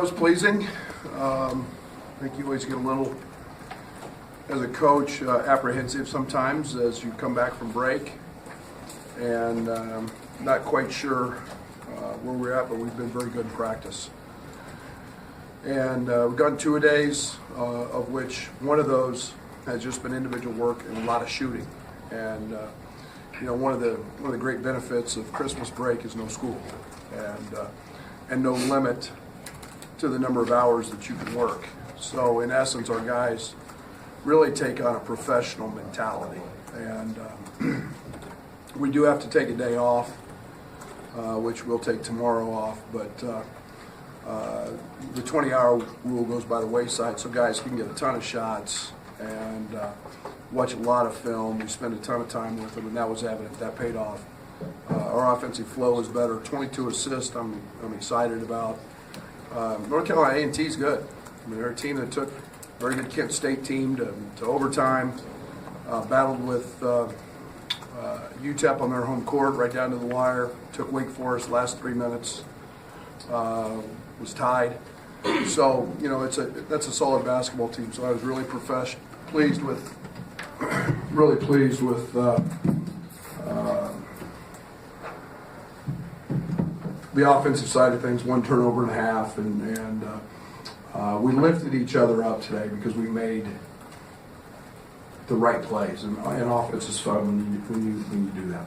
was pleasing. I think you always get a little, as a coach, apprehensive sometimes as you come back from break, and not quite sure where we're at, but we've been very good in practice. And we've gotten 2-a-days, of which one of those has just been individual work and a lot of shooting. And one of the great benefits of Christmas break is no school, and no limit to the number of hours that you can work. So in essence, our guys really take on a professional mentality, and we do have to take a day off, which we'll take tomorrow off, but the 20-hour rule goes by the wayside, so guys can get a ton of shots and watch a lot of film. We spend a ton of time with them, and that was evident. That paid off. Our offensive flow is better. 22 assists I'm excited about. North Carolina A&T is good. I mean, they're a team that took a very good Kent State team to overtime, battled with UTEP on their home court right down to the wire, took Wake Forest last 3 minutes, was tied. So, that's a solid basketball team. So I was really pleased with the offensive side of things. 1 turnover and a half, and we lifted each other up today because we made the right plays, and offense is fun when you do that.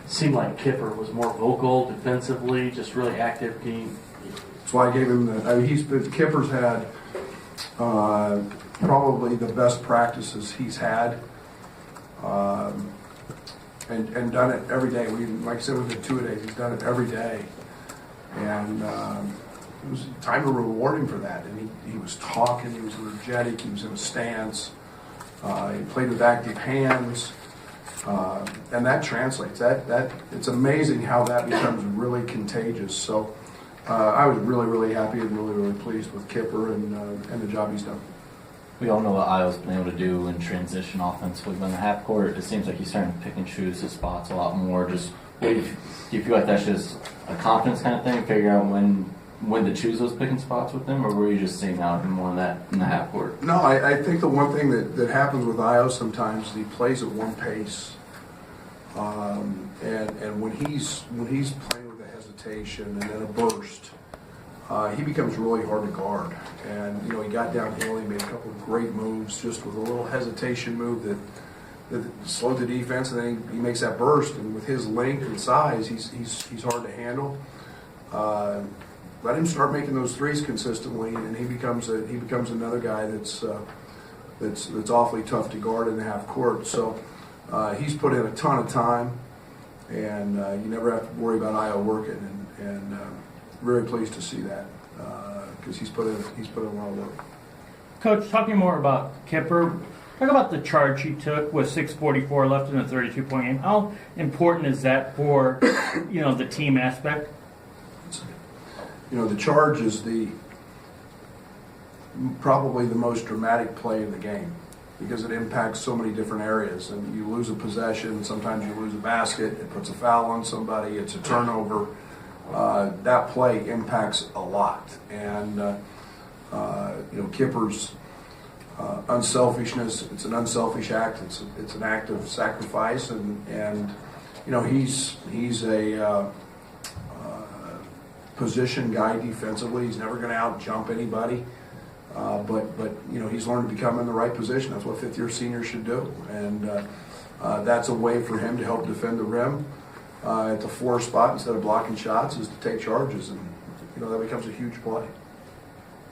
Seemed like Kipper was more vocal defensively, just really active. That's why I gave him Kipper's had probably the best practices he's had, and done it every day. Like I said, we did 2-a-days. He's done it every day, and it was time to reward him for that. And he was talking, he was energetic, he was in a stance, he played with active hands. And that translates. That it's amazing how that becomes really contagious. So I was really, really happy and really, really pleased with Kipper and the job he's done. We all know what Iowa's been able to do in transition offensively, but in the half court, it seems like he's starting to pick and choose his spots a lot more. Do you feel like that's just a confidence kind of thing, figure out when to choose those picking spots with them, or were you just seeing out more in the half court? No, I think the one thing that happens with Io sometimes is he plays at one pace, and when he's playing with a hesitation and then a burst, he becomes really hard to guard. And he got downhill, he made a couple of great moves just with a little hesitation move that slowed the defense, and then he makes that burst. And with his length and size, he's hard to handle. Let him start making those threes consistently, and he becomes another guy that's awfully tough to guard in the half court. So he's put in a ton of time, and you never have to worry about Io working, and very pleased to see that because he's put in a lot of work. Coach, talking more about Kipper, talk about the charge he took with 6:44 left in a 32-point game. How important is that for the team aspect? The charge is probably the most dramatic play in the game because it impacts so many different areas. And you lose a possession, sometimes you lose a basket, it puts a foul on somebody, it's a turnover. That play impacts a lot. And Kipper's unselfishness, it's an unselfish act, it's an act of sacrifice, and he's a position guy defensively. He's never going to out-jump anybody, but he's learned to become in the right position. That's what fifth-year seniors should do, and that's a way for him to help defend the rim at the 4 spot instead of blocking shots is to take charges, and that becomes a huge play.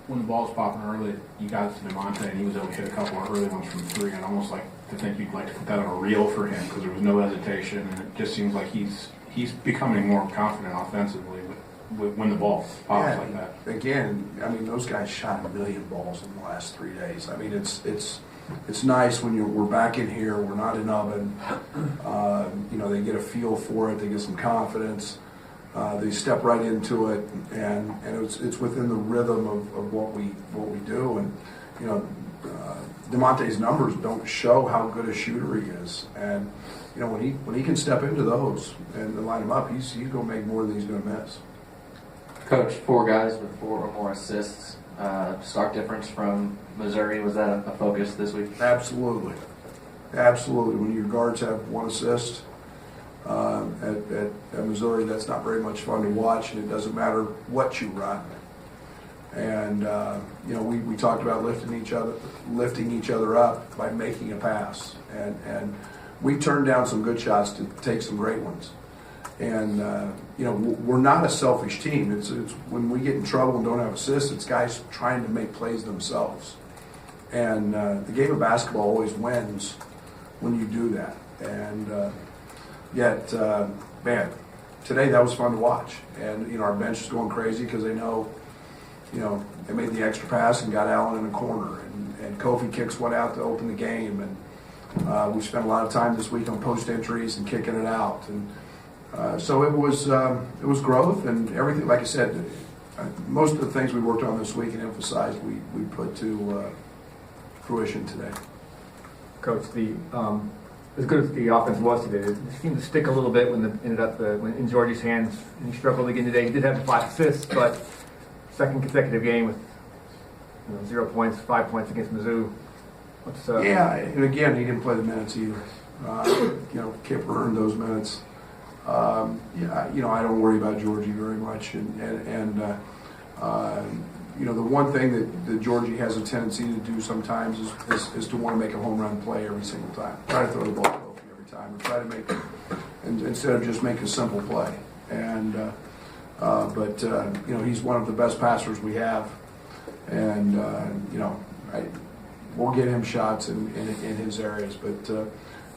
When the ball was popping early, you got to DeMonte, and he was able to hit a couple of early ones from 3, and almost like to think you'd like to put that on a reel for him because there was no hesitation, and it just seems like he's becoming more confident offensively when the ball pops like that. Again, those guys shot 1 million balls in the last 3 days. It's nice when we're back in here, we're not in oven. They get a feel for it, they get some confidence. They step right into it, and it's within the rhythm of what we do. And DeMonte's numbers don't show how good a shooter he is. And, you know, when he can step into those and line them up, he's going to make more than he's going to miss. Coach, 4 guys with 4 or more assists. Stark difference from Missouri. Was that a focus this week? Absolutely. Absolutely. When your guards have 1 assist at Missouri, that's not very much fun to watch, and it doesn't matter what you run. And, you know, we talked about lifting each other up by making a pass. And we turned down some good shots to take some great ones. And, you know, we're not a selfish team. It's when we get in trouble and don't have assists, it's guys trying to make plays themselves. And the game of basketball always wins when you do that. And yet, man, today that was fun to watch. And, you know, our bench is going crazy because they know, you know, they made the extra pass and got Allen in the corner. And Kofi kicks one out to open the game. And we spent a lot of time this week on post entries and kicking it out. And so it was growth and everything. Like I said, most of the things we worked on this week and emphasized, we put to fruition today. Coach, as good as the offense was today, it seemed to stick a little bit when ended up when in Georgie's hands. And he struggled again today. He did have the 5 assists, but second consecutive game with 0 points, 5 points against Mizzou. Yeah, and again, he didn't play the minutes either. You know, Kipper earned those minutes. Yeah, you know, I don't worry about Georgie very much, and you know, the one thing that Georgie has a tendency to do sometimes is to want to make a home run play every single time. Try to throw the ball to Kofi every time, or try to make, instead of just make a simple play. And but you know, he's one of the best passers we have, and you know, we'll get him shots in his areas. But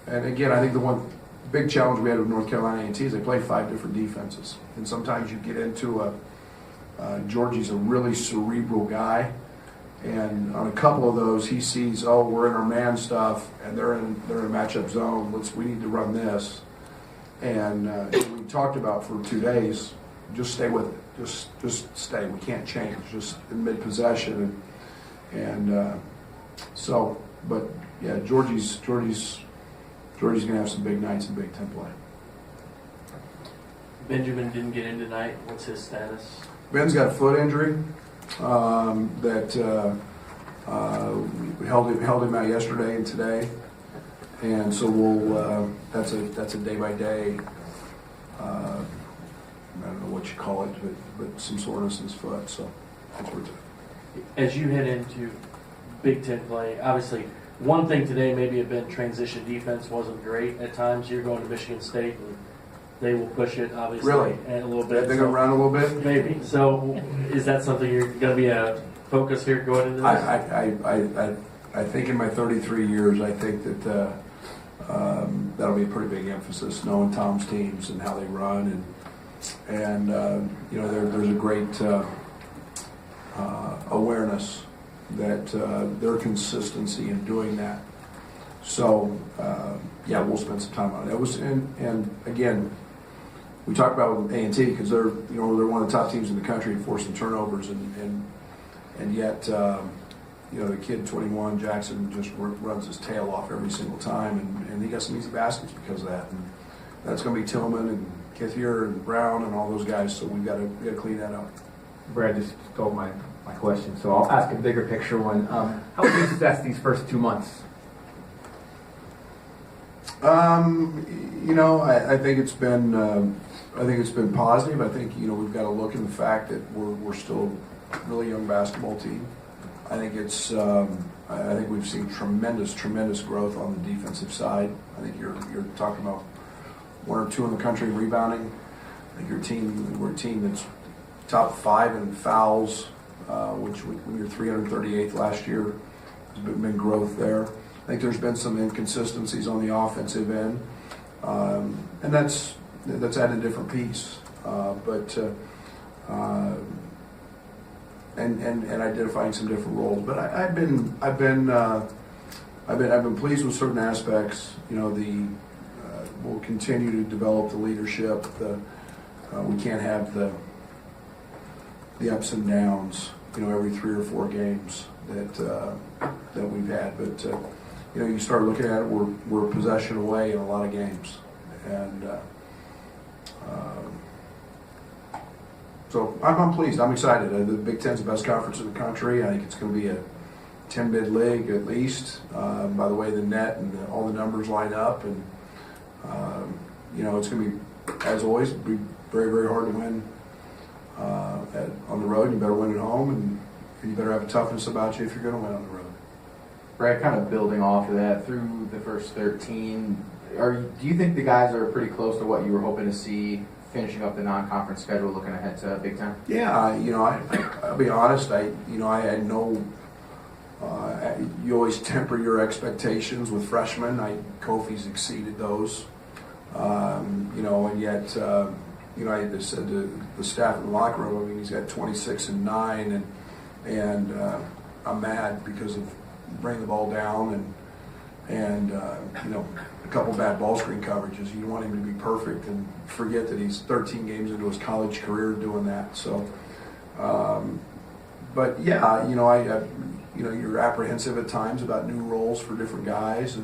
and again, I think the one big challenge we had with North Carolina A&T is they play 5 different defenses, and sometimes you get into Georgie's a really cerebral guy, and on a couple of those he sees, oh, we're in our man stuff and they're in a matchup zone. We need to run this, and we talked about for 2 days, just stay with it, just stay. We can't change, just in mid possession, and so, but yeah, Georgie's going to have some big nights in Big Ten play. Benjamin didn't get in tonight. What's his status? Ben's got a foot injury that we held him out yesterday and today, and so we'll that's a day by day. I don't know what you call it, but some soreness in his foot. So that's where it's at. As you head into Big Ten play, obviously one thing today maybe have been transition defense wasn't great at times. You're going to Michigan State and they will push it, obviously, Really? and a little bit. They're going to run a little bit? Maybe. So is that something you're going to be a focus here going into this? I think in my 33 years, I think that that'll be a pretty big emphasis, knowing Tom's teams and how they run. And you know, there's a great awareness that their consistency in doing that. So, yeah, we'll spend some time on it. It was, and again, we talked about A&T because they're one of the top teams in the country in forcing turnovers, and yet, you know, the kid 21, Jackson, just runs his tail off every single time, and he got some easy baskets because of that. And that's going to be Tillman and Kithier and Brown and all those guys. So we got to clean that up. Brad just stole my question, so I'll ask a bigger picture one. How would you assess these first 2 months? You know, I think it's been positive. I think, you know, we've got to look at the fact that we're still a really young basketball team. I think it's I think we've seen tremendous growth on the defensive side. I think you're talking about 1 or 2 in the country rebounding. I think we're a team that's top 5 in fouls, which when you're 338th last year, there's been growth there. I think there's been some inconsistencies on the offensive end, and that's added a different piece. And identifying some different roles. But I've been pleased with certain aspects. You know, we'll continue to develop the leadership. We can't have the ups and downs, you know, every 3 or 4 games that that we've had. But you start looking at it, we're a possession away in a lot of games, and so I'm pleased. I'm excited. The Big Ten's the best conference in the country. I think it's going to be a 10-bid league at least. By the way, the net and all the numbers line up, and it's going to be, as always, be very, very hard to win on the road. You better win at home, and you better have a toughness about you if you're going to win on the road. Brad, kind of building off of that, through the first 13, do you think the guys are pretty close to what you were hoping to see finishing up the non-conference schedule, looking ahead to Big Ten? Yeah, I'll be honest. I had no. You always temper your expectations with freshmen. Kofi's exceeded those. And yet, I just said to the staff in the locker room, I mean, he's got 26 and 9, and I'm mad because of bringing the ball down and a couple bad ball screen coverages. You want him to be perfect and forget that he's 13 games into his college career doing that. So, but yeah, you're apprehensive at times about new roles for different guys,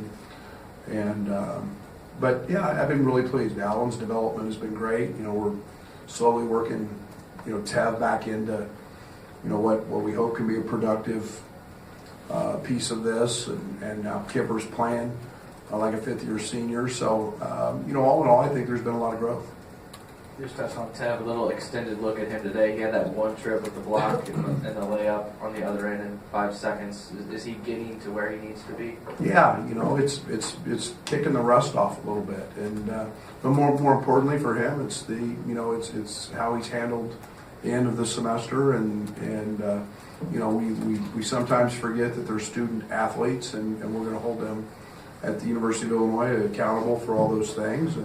but yeah, I've been really pleased. Alan's development has been great. We're slowly working, Tev back into, what we hope can be a productive piece of this, and now Kipper's playing like a fifth-year senior. So, all in all, I think there's been a lot of growth. Just touch on Tev, a little extended look at him today. He had that one trip with the block and the layup on the other end in 5 seconds. Is he getting to where he needs to be? Yeah, it's kicking the rust off a little bit, and but more importantly for him, it's it's how he's handled the end of the semester, and we sometimes forget that they're student athletes, and we're going to hold them at the University of Illinois accountable for all those things,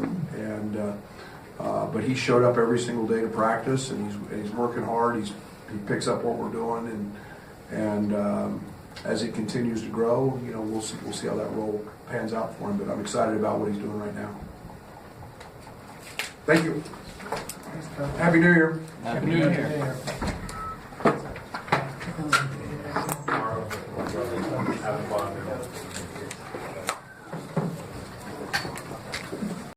but he showed up every single day to practice, and he's working hard. He picks up what we're doing, and as he continues to grow, we'll see how that role pans out for him. But I'm excited about what he's doing right now. Thank you. Happy New Year. Happy New Year.